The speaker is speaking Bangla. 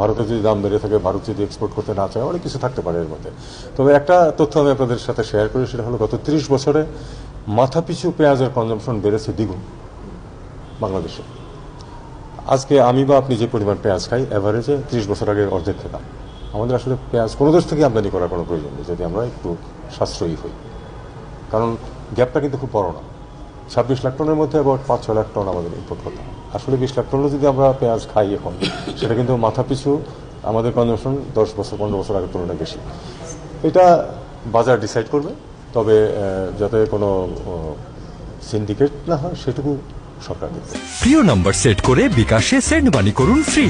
ভারতে যদি দাম বেড়ে থাকে, ভারত যদি এক্সপোর্ট করতে না চায়, অনেক কিছু থাকতে পারে এর মধ্যে। তবে একটা তথ্য আমি আপনাদের সাথে শেয়ার করি, সেটা হলো গত 30 বছরে মাথাপিছু পেঁয়াজের কনজাম্পশন বেড়েছে দ্বিগুণ বাংলাদেশে। আজকে আমি বা আপনি যে পরিমাণ পেঁয়াজ খাই, অ্যাভারেজে 30 বছর আগের অর্ধেক খেতাম। আমাদের আসলে পেঁয়াজ কোনো দেশ থেকে আমদানি করার কোনো প্রয়োজন নেই যদি আমরা একটু সাশ্রয়ী হই, কারণ গ্যাপটা কিন্তু খুব বড় না। 26 লাখ টনের মধ্যে আবার 5-6 লাখ টন আমাদের ইম্পোর্ট করতে হয়। আসলে 20 লাখ টনও যদি আমরা পেঁয়াজ খাই এখন, সেটা কিন্তু মাথাপিছু আমাদের কনজাম্পশন 10 বছর 15 বছর আগের তুলনায় বেশি। এটা বাজার ডিসাইড করবে, তবে যাতে কোনো সিন্ডিকেট না হয় সেটুকু সরকার দেখবে। প্রিয় নাম্বার সেট করে বিকাশে সেন্ড মানি করুন ফ্রি।